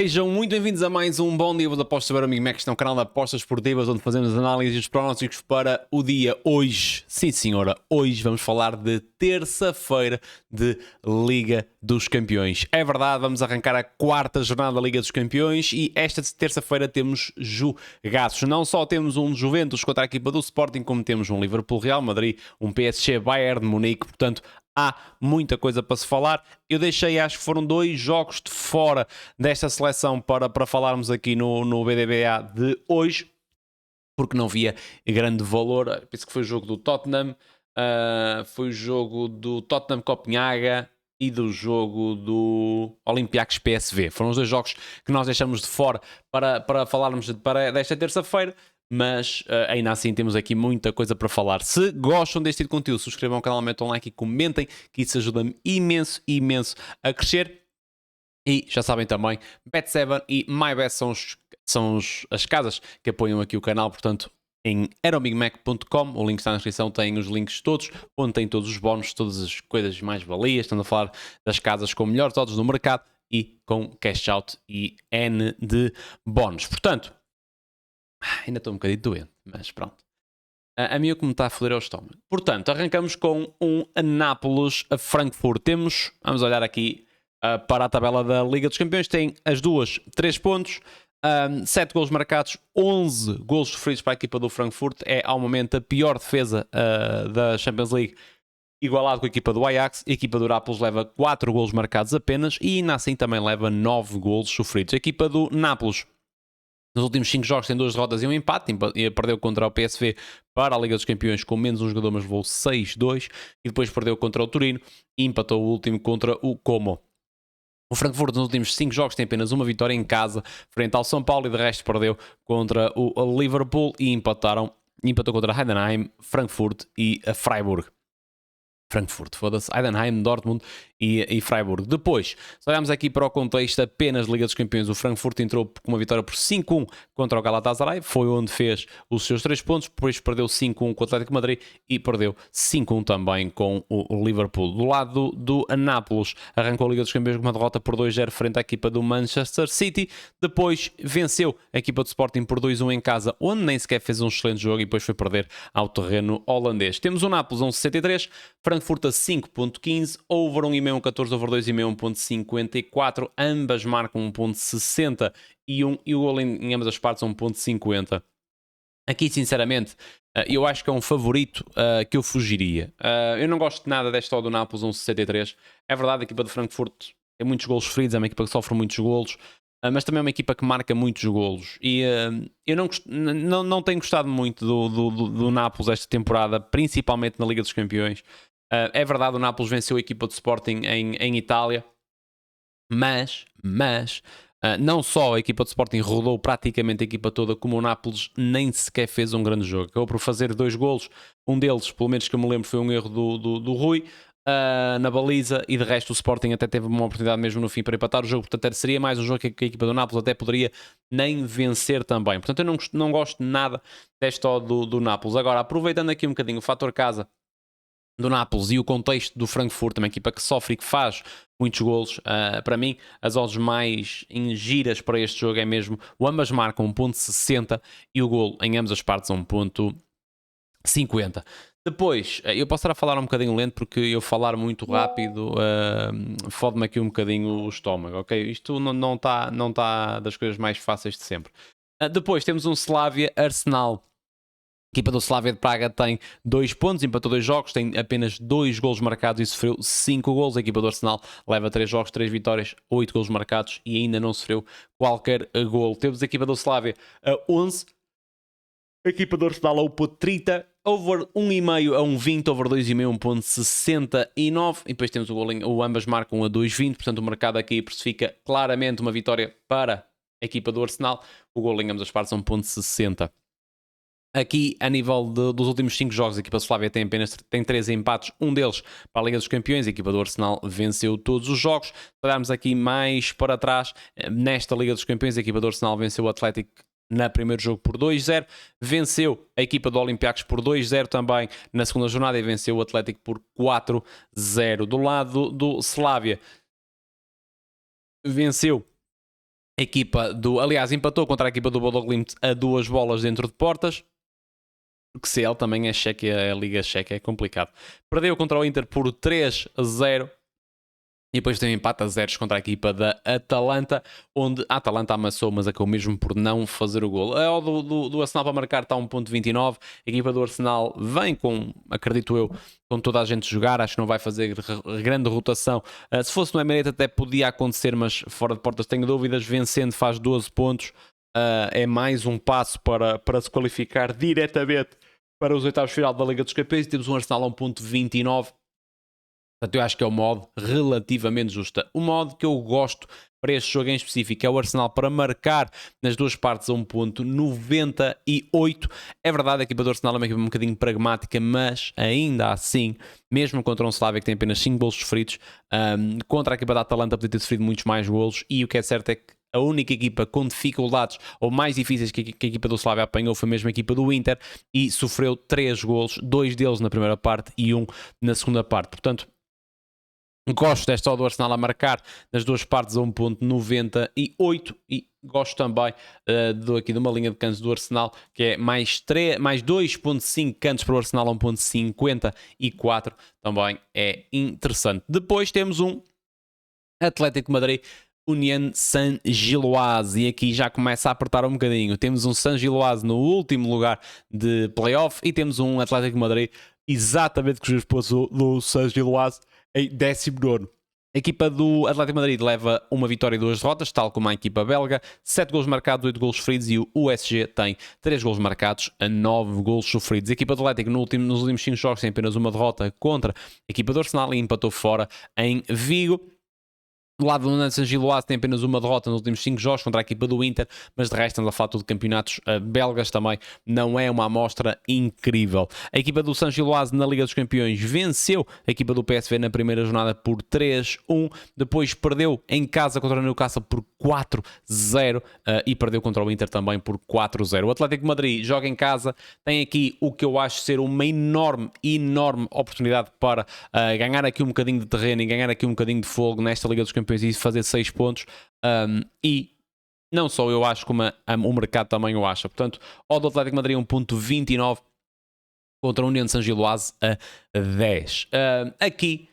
Sejam muito bem-vindos a mais um Bom Dia das Apostas para o Amigo Mac, que é um canal de apostas esportivas onde fazemos análises e os pronósticos para o dia hoje. Sim, senhora, hoje vamos falar de terça-feira de Liga dos Campeões. É verdade, vamos arrancar a quarta jornada da Liga dos Campeões e esta terça-feira temos jogaços. Não só temos um Juventus contra a equipa do Sporting, como temos um Liverpool-Real Madrid, um PSG-Bayern de Munique, portanto há muita coisa para se falar. Eu deixei, acho que foram 2 jogos de fora desta seleção para falarmos aqui no BDBA de hoje, porque não via grande valor. Penso que foi o jogo do Tottenham, foi o jogo do Tottenham Copenhaga e do jogo do Olympiacos PSV. Foram os 2 jogos que nós deixamos de fora para falarmos desta terça-feira. Mas ainda assim temos aqui muita coisa para falar. Se gostam deste tipo de conteúdo, subscrevam o canal, metam um like e comentem, que isso ajuda-me imenso, imenso a crescer. E já sabem também, Bet7 e MyBet são as casas que apoiam aqui o canal, portanto em aeromigmac.com, o link está na descrição, tem os links todos, onde tem todos os bónus, todas as coisas mais valias, estamos a falar das casas com melhores odds no mercado e com cash out e N de bónus. Portanto, ainda estou um bocadinho doente, mas pronto. A mim o que me está a foder é o estômago. Portanto, arrancamos com um Nápoles a Frankfurt. Vamos olhar aqui para a tabela da Liga dos Campeões. Tem as duas 3 pontos, 7 golos marcados, 11 golos sofridos para a equipa do Frankfurt. É ao momento a pior defesa da Champions League, igualado com a equipa do Ajax. A equipa do Nápoles leva 4 golos marcados apenas e ainda assim também leva 9 golos sofridos. A equipa do Nápoles nos últimos 5 jogos tem 2 derrotas e um empate. Perdeu contra o PSV para a Liga dos Campeões com menos um jogador, mas levou 6-2. E depois perdeu contra o Turino e empatou o último contra o Como. O Frankfurt nos últimos 5 jogos tem apenas uma vitória em casa frente ao São Paulo e de resto perdeu contra o Liverpool e empatou contra Heidenheim, Frankfurt e a Freiburg. Frankfurt, foda-se, Heidenheim, Dortmund e Freiburg. Depois, se olharmos aqui para o contexto apenas da Liga dos Campeões, o Frankfurt entrou com uma vitória por 5-1 contra o Galatasaray, foi onde fez os seus 3 pontos, depois perdeu 5-1 com o Atlético de Madrid e perdeu 5-1 também com o Liverpool. Do lado do Nápoles, arrancou a Liga dos Campeões com uma derrota por 2-0 frente à equipa do Manchester City, depois venceu a equipa do Sporting por 2-1 em casa, onde nem sequer fez um excelente jogo e depois foi perder ao terreno holandês. Temos o Nápoles a 1,63, Frankfurt a 5.15, over 1,5, over 2,5, 1.54, ambas marcam 1.60 e o gol em ambas as partes 1.50. Aqui, sinceramente, eu acho que é um favorito que eu fugiria. Eu não gosto de nada desta odd do Nápoles 1.63. É verdade, a equipa de Frankfurt tem muitos golos feridos, é uma equipa que sofre muitos golos, mas também é uma equipa que marca muitos golos. E eu não tenho gostado muito do Nápoles esta temporada, principalmente na Liga dos Campeões. É verdade, o Nápoles venceu a equipa de Sporting em Itália, mas não só a equipa de Sporting rodou praticamente a equipa toda, como o Nápoles nem sequer fez um grande jogo. Acabou por fazer 2 golos, um deles, pelo menos que eu me lembro, foi um erro do Rui na baliza, e de resto o Sporting até teve uma oportunidade mesmo no fim para empatar o jogo, portanto seria mais um jogo que a equipa do Nápoles até poderia nem vencer também. Portanto eu não gosto nada desta do Nápoles. Agora, aproveitando aqui um bocadinho o fator casa do Nápoles e o contexto do Frankfurt, uma equipa que sofre e que faz muitos golos, para mim as odds mais giras para este jogo é mesmo o ambas marcam 1.60 e o golo em ambas as partes 1.50. Depois, eu posso estar a falar um bocadinho lento porque eu falar muito rápido fode-me aqui um bocadinho o estômago, ok? Isto não tá das coisas mais fáceis de sempre. Depois temos um Slavia Arsenal. A equipa do Slavia de Praga tem 2 pontos, empatou 2 jogos, tem apenas 2 golos marcados e sofreu 5 golos. A equipa do Arsenal leva 3 jogos, 3 vitórias, 8 golos marcados e ainda não sofreu qualquer golo. Temos a equipa do Slavia a 11, a equipa do Arsenal a 1.30, over 1,5 a 1.20, over 2,5 1.69 e depois temos o ambas marcam a 2,20, portanto o mercado aqui precifica claramente uma vitória para a equipa do Arsenal. O golo em ambas as partes a 1.60. Aqui, a nível dos últimos 5 jogos, a equipa do Slavia tem 3 empates, um deles para a Liga dos Campeões. A equipa do Arsenal venceu todos os jogos. Se olharmos aqui mais para trás, nesta Liga dos Campeões, a equipa do Arsenal venceu o Atlético no primeiro jogo por 2-0, venceu a equipa do Olympiacos por 2-0 também na segunda jornada e venceu o Atlético por 4-0. Do lado do Slavia, venceu A equipa do... Aliás, empatou contra a equipa do Bodo Glimt a 2 bolas dentro de portas. Porque se ele também é cheque, a Liga Checa é complicado. Perdeu contra o Inter por 3-0. E depois tem um empate a 0 contra a equipa da Atalanta, onde a Atalanta amassou, mas acabou mesmo por não fazer o golo. A odd do Arsenal para marcar está a 1.29. A equipa do Arsenal vem com, acredito eu, com toda a gente jogar. Acho que não vai fazer grande rotação. Se fosse no Emirates até podia acontecer, mas fora de portas tenho dúvidas. Vencendo faz 12 pontos. É mais um passo para se qualificar diretamente para os oitavos de final da Liga dos Campeões. Temos um Arsenal a 1.29. Portanto, eu acho que é um modo relativamente justo. O modo que eu gosto para este jogo em específico é o Arsenal para marcar nas duas partes a 1.98. É verdade, a equipa do Arsenal é uma equipa um bocadinho pragmática, mas ainda assim, mesmo contra um Slavia que tem apenas 5 golos sofridos, contra a equipa da Atalanta podia ter sofrido muitos mais golos, e o que é certo é que a única equipa com dificuldades ou mais difíceis que a equipa do Slavia apanhou foi mesmo a equipa do Inter, e sofreu 3 golos, 2 deles na primeira parte e 1 na segunda parte. Portanto, gosto desta do Arsenal a marcar nas duas partes a 1.98, e gosto também aqui de uma linha de cantos do Arsenal que é mais 2.5 cantos para o Arsenal a 1.54, também é interessante. Depois temos um Atlético de Madrid Union Saint-Gilloise, e aqui já começa a apertar um bocadinho. Temos um Saint-Gilloise no último lugar de playoff e temos um Atlético de Madrid exatamente com os esposos do Saint-Gilloise em 19º. A equipa do Atlético de Madrid leva uma vitória e 2 derrotas, tal como a equipa belga. 7 golos marcados, 8 golos sofridos, e o USG tem 3 golos marcados a 9 golos sofridos. A equipa do Atlético nos últimos 5 jogos tem apenas uma derrota contra a equipa do Arsenal e empatou fora em Vigo. Do lado do Union Saint-Gilloise tem apenas uma derrota nos últimos 5 jogos contra a equipa do Inter, mas de resto estamos a falar de campeonatos belgas também, não é uma amostra incrível. A equipa do Saint-Gilloise na Liga dos Campeões venceu a equipa do PSV na primeira jornada por 3-1, depois perdeu em casa contra o Newcastle por 4-0 e perdeu contra o Inter também por 4-0. O Atlético de Madrid joga em casa, tem aqui o que eu acho ser uma enorme oportunidade para ganhar aqui um bocadinho de terreno e ganhar aqui um bocadinho de fogo nesta Liga dos Campeões e fazer 6 pontos, e não só eu acho, como o mercado também o acha. Portanto, o do Atlético de Madrid 1.29 contra a União de Saint-Gilloise a 10. Aqui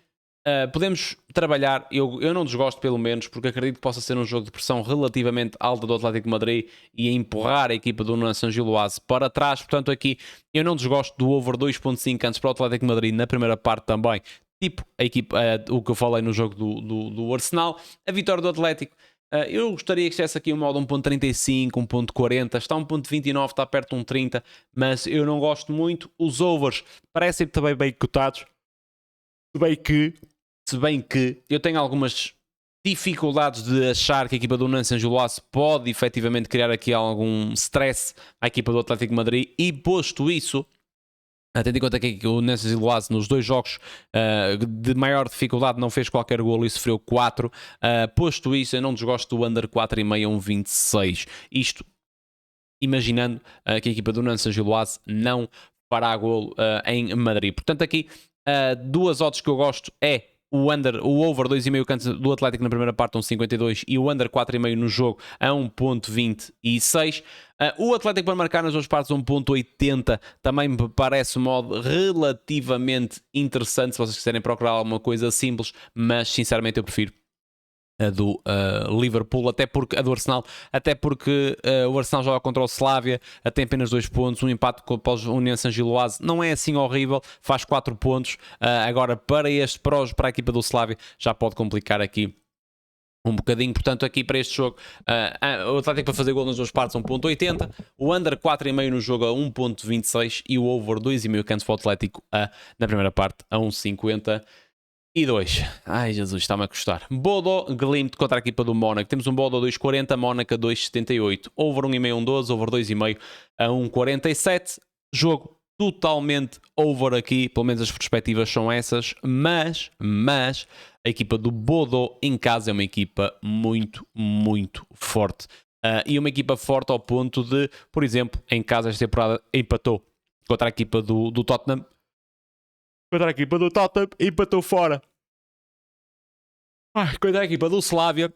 podemos trabalhar, eu não desgosto pelo menos, porque acredito que possa ser um jogo de pressão relativamente alta do Atlético de Madrid e a empurrar a equipa do União de Saint-Gilloise para trás. Portanto, aqui eu não desgosto do over 2.5 antes para o Atlético de Madrid na primeira parte também. Tipo a equipa, o que eu falei no jogo do Arsenal. A vitória do Atlético, eu gostaria que estivesse aqui um modo 1.35, 1.40, está 1.29, está perto de 1.30, mas eu não gosto muito. Os overs parecem também bem cotados, se bem que eu tenho algumas dificuldades de achar que a equipa do Union Saint-Gilloise pode efetivamente criar aqui algum stress à equipa do Atlético de Madrid, e posto isso, tendo em conta que o Union Saint-Gilloise nos 2 jogos de maior dificuldade não fez qualquer golo e sofreu 4, posto isso, eu não desgosto do under 4,5 a 1.26. Isto imaginando que a equipa do Union Saint-Gilloise não fará golo em Madrid. Portanto, aqui 2 odds que eu gosto é o over 2,5 cantos do Atlético na primeira parte 1.52 e o under 4,5 no jogo a 1.26. O Atlético para marcar nas duas partes 1.80 também me parece um modo relativamente interessante se vocês quiserem procurar alguma coisa simples, mas sinceramente eu prefiro a do Liverpool, até porque a do Arsenal, até porque o Arsenal joga contra o Slavia, tem apenas 2 pontos, um empate com o União Saint-Gilloise não é assim horrível, faz 4 pontos. Agora para a equipa do Slavia já pode complicar aqui um bocadinho. Portanto, aqui para este jogo o Atlético para fazer gol nas duas partes 1.80, o under 4,5 no jogo a 1.26 e o over 2,5 cantos para o Atlético na primeira parte a 1.50 e 2. Ai Jesus, está-me a custar. Bodo Glimt contra a equipa do Mónaco. Temos um Bodo 2.40, Mónaco 2.78. Over 1,5 1.12, over 2,5 a 1.47. Jogo totalmente over aqui, pelo menos as perspectivas são essas, mas a equipa do Bodo em casa é uma equipa muito forte. E uma equipa forte ao ponto de, por exemplo, em casa esta temporada empatou contra a equipa do Tottenham. Contra a equipa do Tottenham, empatou fora. Contra a equipa do Slavia,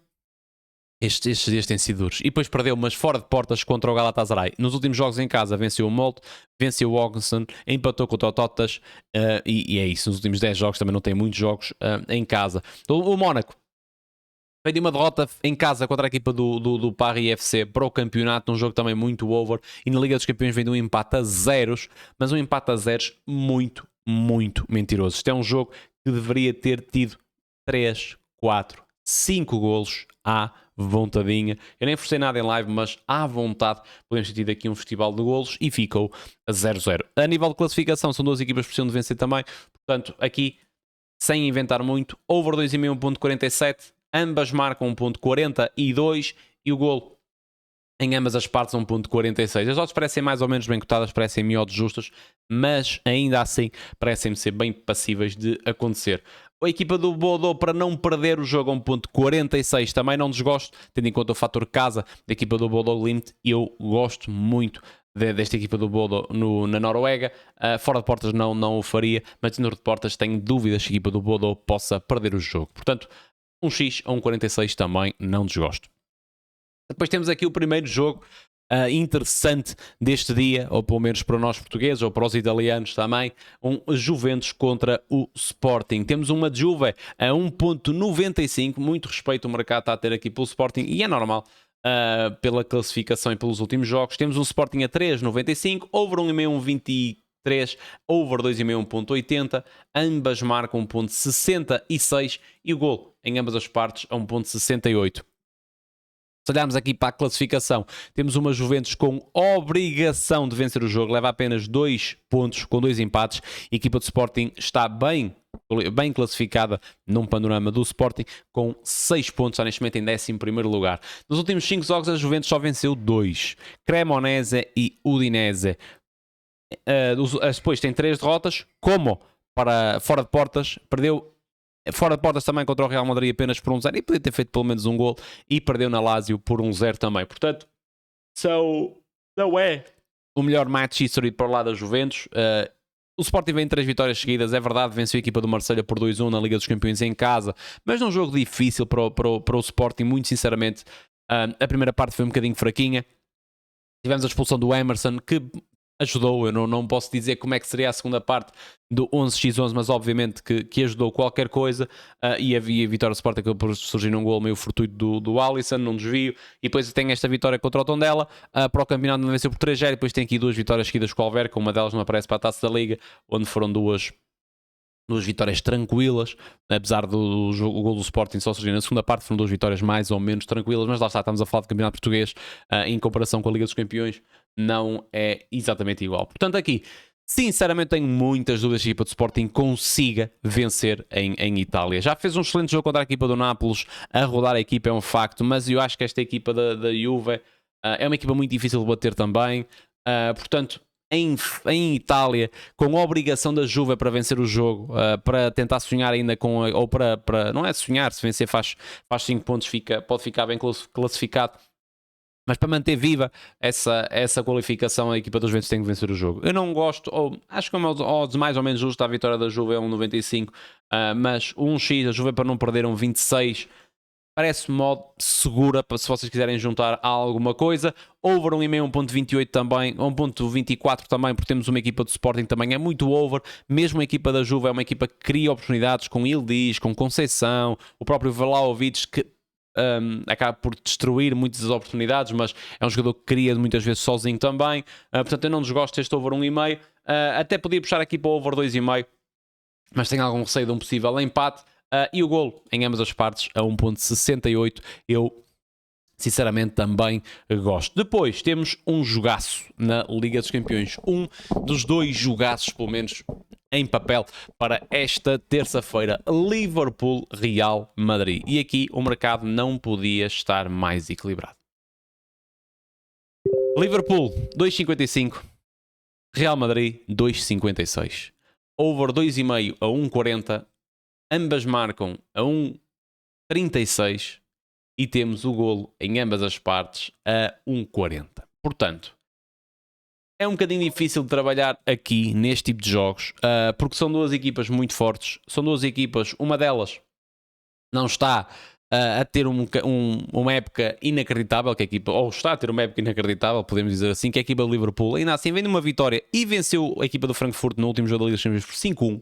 Estes dias têm sido duros. E depois perdeu, mas fora de portas contra o Galatasaray. Nos últimos jogos em casa venceu o Molde, venceu o Augsburg, empatou contra o Tottas e é isso. Nos últimos 10 jogos também não tem muitos jogos em casa. O Mónaco veio de uma derrota em casa contra a equipa do Paris FC para o campeonato, um jogo também muito over. E na Liga dos Campeões vem de um empate a zeros, mas um empate a zeros muito, muito mentiroso. Isto é um jogo que deveria ter tido 3, 4, 5 golos à vontadinha. Eu nem forcei nada em live, mas à vontade podemos ter tido aqui um festival de golos e ficou a 0-0. A nível de classificação, são duas equipas que precisam de vencer também. Portanto, aqui, sem inventar muito, over 2,5, 1.47. Ambas marcam 1.42 e o golo em ambas as partes 1.46. As odds parecem mais ou menos bem cotadas, parecem-me odds justas, mas ainda assim parecem-me ser bem passíveis de acontecer. A equipa do Bordeaux, para não perder o jogo a 1.46, também não desgosto, tendo em conta o fator casa da equipa do Bordeaux Limit. Eu gosto muito desta equipa do Bordeaux na Noruega. Fora de portas não o faria, mas dentro de portas tenho dúvidas que a equipa do Bordeaux possa perder o jogo. Portanto, um X a 1.46 também não desgosto. Depois temos aqui o primeiro jogo interessante deste dia, ou pelo menos para nós portugueses, ou para os italianos também, um Juventus contra o Sporting. Temos uma Juve a 1.95, muito respeito o mercado está a ter aqui pelo Sporting, e é normal, pela classificação e pelos últimos jogos. Temos um Sporting a 3.95, over 1,5, 1.23, over 2,5, 1.80, ambas marcam 1.66 e o gol em ambas as partes a 1.68. Se olharmos aqui para a classificação, temos uma Juventus com obrigação de vencer o jogo, leva apenas 2 pontos, com 2 empates. A equipa do Sporting está bem classificada num panorama do Sporting, com 6 pontos, está neste momento em 11º lugar. Nos últimos 5 jogos, a Juventus só venceu 2, Cremonese e Udinese. Depois tem 3 derrotas, como para fora de portas, perdeu fora de portas também contra o Real Madrid apenas por 1-0 e podia ter feito pelo menos um gol, e perdeu na Lazio por 1-0 também. Portanto, não é o melhor match history para o lado da Juventus. O Sporting vem em 3 vitórias seguidas, é verdade, venceu a equipa do Marselha por 2-1 na Liga dos Campeões em casa, mas num jogo difícil para o Sporting, muito sinceramente. A primeira parte foi um bocadinho fraquinha. Tivemos a expulsão do Emerson, que ajudou. Eu não posso dizer como é que seria a segunda parte do 11x11, mas obviamente que ajudou qualquer coisa. E havia a vitória do Sporting que por surgir num gol meio fortuito do Alisson, num desvio. E depois tem esta vitória contra o Tondela. Para o campeonato não venceu por 3-0. E depois tem aqui 2 vitórias seguidas com o Alverca. Uma delas não aparece para a Taça da Liga, onde foram duas vitórias tranquilas, apesar do gol do Sporting só surgir na segunda parte. Foram 2 vitórias mais ou menos tranquilas, mas lá está, estamos a falar de campeonato português, em comparação com a Liga dos Campeões não é exatamente igual. Portanto, aqui sinceramente tenho muitas dúvidas que a equipa do Sporting consiga vencer em Itália. Já fez um excelente jogo contra a equipa do Nápoles, a rodar a equipa é um facto, mas eu acho que esta equipa da Juve é uma equipa muito difícil de bater também. Portanto, em Itália, com a obrigação da Juve para vencer o jogo, para tentar sonhar ainda com, ou para não é sonhar, se vencer faz 5 pontos, pode ficar bem classificado, mas para manter viva essa qualificação, a equipa dos Juventus tem que vencer o jogo. Eu não gosto, ou acho que é odds mais ou menos justo, a vitória da Juve é 1,95, mas 1x, a Juve para não perder 1,26, parece modo segura para se vocês quiserem juntar a alguma coisa. Over 1,5, 1.28 também, 1.24 também, porque temos uma equipa do Sporting também é muito over. Mesmo a equipa da Juve é uma equipa que cria oportunidades com Ildiz, com Conceição, o próprio Vlahovic, que acaba por destruir muitas oportunidades, mas é um jogador que cria muitas vezes sozinho também. Portanto, eu não desgosto deste over 1,5. Até podia puxar aqui para o over 2,5, mas tenho algum receio de um possível empate. E o golo em ambas as partes a 1.68 eu sinceramente também gosto. Depois temos um jogaço na Liga dos Campeões, um dos 2 jogaços pelo menos em papel para esta terça-feira, Liverpool-Real Madrid, e aqui o mercado não podia estar mais equilibrado. Liverpool 2,55, Real Madrid 2,56, over 2,5 a 1,40, ambas marcam a 1,36 e temos o golo em ambas as partes a 1,40. Portanto, é um bocadinho difícil de trabalhar aqui neste tipo de jogos, porque são 2 equipas muito fortes. São 2 equipas, uma delas não está a ter uma época inacreditável, que a equipa, ou está a ter uma época inacreditável, podemos dizer assim, que a equipa do Liverpool ainda assim vem de uma vitória e venceu a equipa do Frankfurt no último jogo da Liga dos Campeões por 5-1.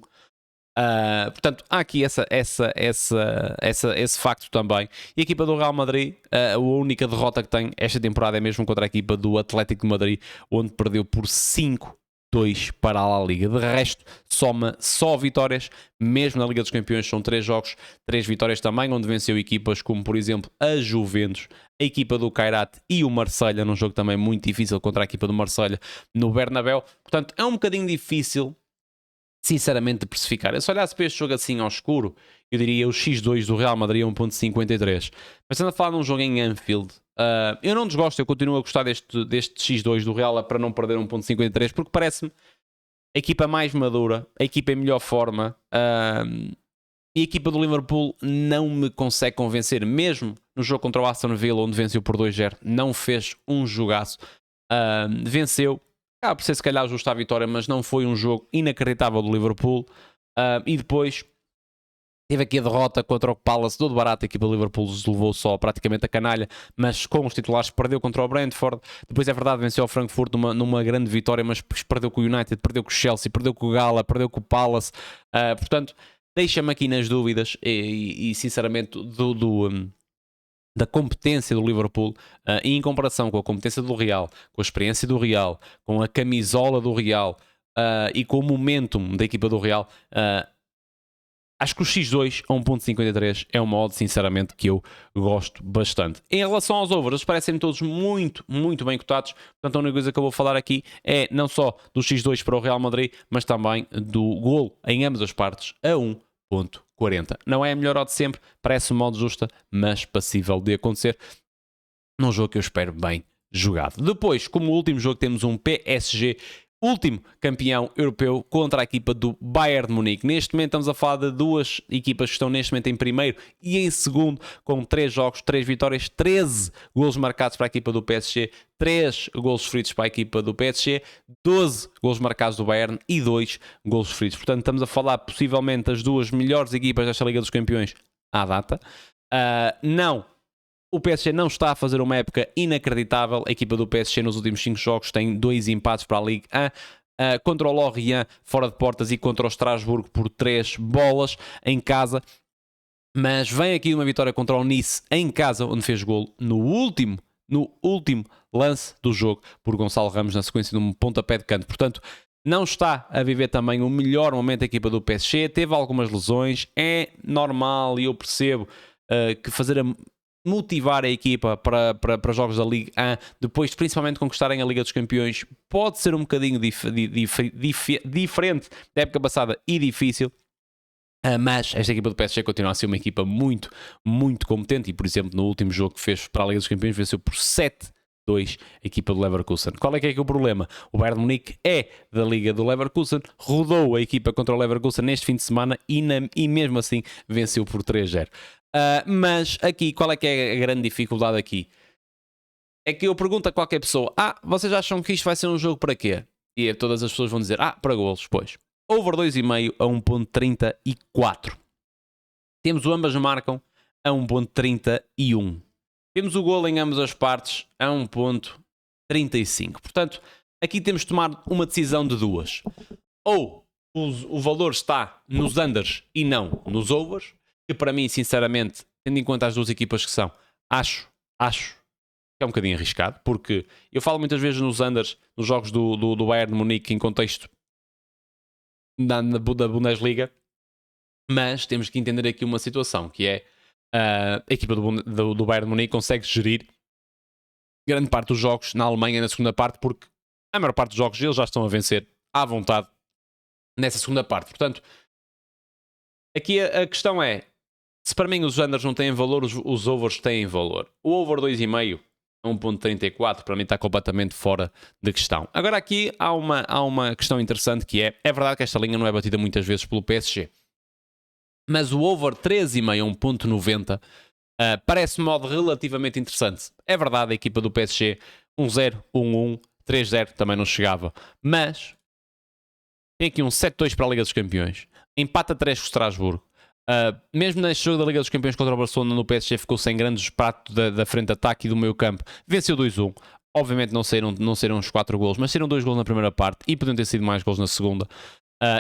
Portanto, há aqui esse facto também. E a equipa do Real Madrid, a única derrota que tem esta temporada é mesmo contra a equipa do Atlético de Madrid, onde perdeu por 5-2 para a La Liga. De resto, soma só vitórias. Mesmo na Liga dos Campeões são 3 jogos, 3 vitórias também, onde venceu equipas como, por exemplo, a Juventus, a equipa do Kairat e o Marselha, num jogo também muito difícil contra a equipa do Marselha no Bernabéu. Portanto, é um bocadinho difícil, sinceramente, de precificar. Eu, se olhasse para este jogo assim ao escuro, eu diria o X2 do Real Madrid a 1.53. Mas estando a falar de um jogo em Anfield, eu não desgosto, eu continuo a gostar deste X2 do Real para não perder 1.53, porque parece-me a equipa mais madura, a equipa em melhor forma, e a equipa do Liverpool não me consegue convencer, mesmo no jogo contra o Aston Villa, onde venceu por 2-0, não fez um jogaço. Venceu, por ser se calhar justa a vitória, mas não foi um jogo inacreditável do Liverpool. E depois teve aqui a derrota contra o Palace, todo barato. A equipa do Liverpool levou só praticamente a canalha, mas com os titulares perdeu contra o Brentford. Depois é verdade, venceu o Frankfurt numa grande vitória, mas perdeu com o United, perdeu com o Chelsea, perdeu com o Gala, perdeu com o Palace. Portanto, deixa-me aqui nas dúvidas e sinceramente da competência do Liverpool, e em comparação com a competência do Real, com a experiência do Real, com a camisola do Real e com o momentum da equipa do Real, acho que o X2 a 1.53 é uma odd, sinceramente, que eu gosto bastante. Em relação aos overs, eles parecem todos muito, muito bem cotados. Portanto, a única coisa que eu vou falar aqui é não só do X2 para o Real Madrid, mas também do gol em ambas as partes a 1.40. Não é a melhor odd de sempre, parece uma odd justa, mas passível de acontecer num jogo que eu espero bem jogado. Depois, como último jogo, temos um PSG, último campeão europeu, contra a equipa do Bayern de Munique. Neste momento estamos a falar de duas equipas que estão neste momento em primeiro e em segundo, com 3 jogos, 3 vitórias, 13 golos marcados para a equipa do PSG, 3 golos sofridos para a equipa do PSG, 12 golos marcados do Bayern e 2 golos sofridos. Portanto, estamos a falar possivelmente das duas melhores equipas desta Liga dos Campeões à data. O PSG não está a fazer uma época inacreditável. A equipa do PSG nos últimos 5 jogos tem 2 empates para a Ligue 1, contra o Lorient fora de portas e contra o Estrasburgo por 3 bolas em casa. Mas vem aqui uma vitória contra o Nice em casa, onde fez golo no último lance do jogo por Gonçalo Ramos na sequência de um pontapé de canto. Portanto, não está a viver também o melhor momento da equipa do PSG. Teve algumas lesões, é normal, e eu percebo que motivar a equipa para jogos da Liga 1, depois de principalmente conquistarem a Liga dos Campeões, pode ser um bocadinho diferente da época passada e difícil. Mas esta equipa do PSG continua a ser uma equipa muito, muito competente, e por exemplo no último jogo que fez para a Liga dos Campeões venceu por 7-2 a equipa do Leverkusen. Qual é que é o problema? O Bayern de Munique é da Liga do Leverkusen, rodou a equipa contra o Leverkusen neste fim de semana e mesmo assim venceu por 3-0. Mas aqui, qual é que é a grande dificuldade aqui? É que eu pergunto a qualquer pessoa: vocês acham que isto vai ser um jogo para quê? E todas as pessoas vão dizer: para golos, pois. Over 2,5 a 1.34. Temos o ambas marcam a 1.31. Temos o golo em ambas as partes a 1.35. Portanto, aqui temos de tomar uma decisão de duas. Ou o valor está nos unders e não nos overs, que para mim, sinceramente, tendo em conta as duas equipas que são, acho que é um bocadinho arriscado, porque eu falo muitas vezes nos unders, nos jogos do Bayern de Munique em contexto da Bundesliga, mas temos que entender aqui uma situação, que é a equipa do Bayern de Munique consegue gerir grande parte dos jogos na Alemanha na segunda parte, porque a maior parte dos jogos eles já estão a vencer à vontade nessa segunda parte. Portanto, aqui a questão é, se para mim os unders não têm valor, os overs têm valor. O over 2,5 a 1.34 para mim está completamente fora de questão. Agora aqui há uma questão interessante, que é verdade que esta linha não é batida muitas vezes pelo PSG, mas o over 3,5 a 1.90 parece um modo relativamente interessante. É verdade, a equipa do PSG 1-0, 1-1, 3-0 também não chegava, mas tem aqui um 7-2 para a Liga dos Campeões, empata 3 com o Estrasburgo, Mesmo neste jogo da Liga dos Campeões contra o Barcelona, no PSG ficou sem grandes pratos da frente de ataque e do meio campo. Venceu 2-1. Obviamente não saíram os 4 golos, mas saíram 2 golos na primeira parte e podiam ter sido mais golos na segunda.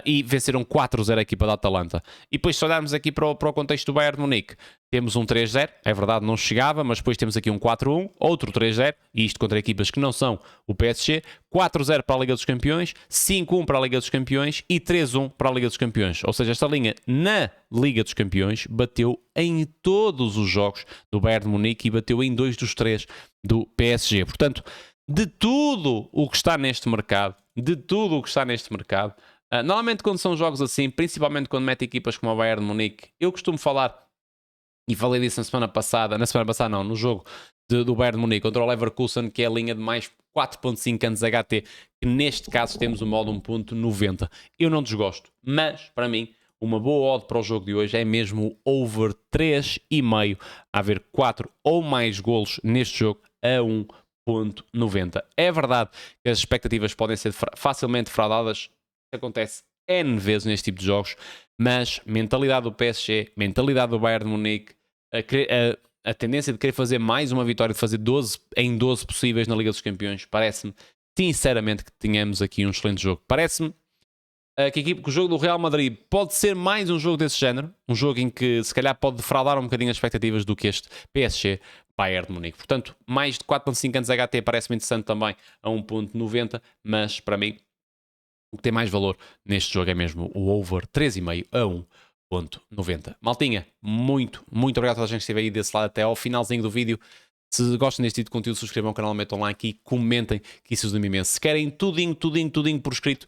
E venceram 4-0 a equipa da Atalanta. E depois, se olharmos aqui para o contexto do Bayern de Munique, temos um 3-0, é verdade, não chegava, mas depois temos aqui um 4-1, outro 3-0, e isto contra equipas que não são o PSG, 4-0 para a Liga dos Campeões, 5-1 para a Liga dos Campeões e 3-1 para a Liga dos Campeões. Ou seja, esta linha na Liga dos Campeões bateu em todos os jogos do Bayern de Munique e bateu em 2 dos 3 do PSG. Portanto, de tudo o que está neste mercado, normalmente quando são jogos assim, principalmente quando mete equipas como a Bayern de Munique, eu costumo falar, e falei disso no jogo do Bayern de Munique contra o Leverkusen, que é a linha de mais 4.5 anos HT, que neste caso temos o modo 1.90. Eu não desgosto, mas para mim uma boa odd para o jogo de hoje é mesmo o over 3,5, a haver 4 ou mais golos neste jogo a 1.90. É verdade que as expectativas podem ser facilmente fraudadas, acontece N vezes neste tipo de jogos, mas mentalidade do PSG, mentalidade do Bayern de Munique, a tendência de querer fazer mais uma vitória, de fazer 12 em 12 possíveis na Liga dos Campeões, parece-me sinceramente que tenhamos aqui um excelente jogo. Parece-me que o jogo do Real Madrid pode ser mais um jogo desse género, um jogo em que se calhar pode defraudar um bocadinho as expectativas do que este PSG Bayern de Munique. Portanto, mais de 4.5 anos HT parece-me interessante também a 1.90, mas para mim o que tem mais valor neste jogo é mesmo o over 3,5 a 1.90. Maltinha, muito obrigado a toda a gente que esteve aí desse lado até ao finalzinho do vídeo. Se gostam deste tipo de conteúdo, subscrevam o canal, metam like e comentem, que isso ajuda-me imenso. Se querem tudinho por escrito,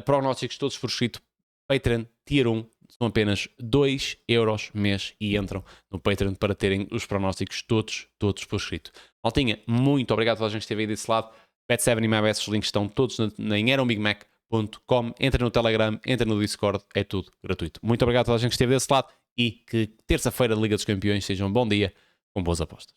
prognósticos todos por escrito, Patreon, Tier 1, são apenas 2 euros mês e entram no Patreon para terem os prognósticos todos por escrito. Maltinha, muito obrigado a toda a gente que esteve aí desse lado. Bet7 e MyBets, os links estão todos em aeronbigmac.com. Entra no Telegram, entra no Discord, é tudo gratuito. Muito obrigado a toda a gente que esteve desse lado e que terça-feira Liga dos Campeões seja um bom dia com boas apostas.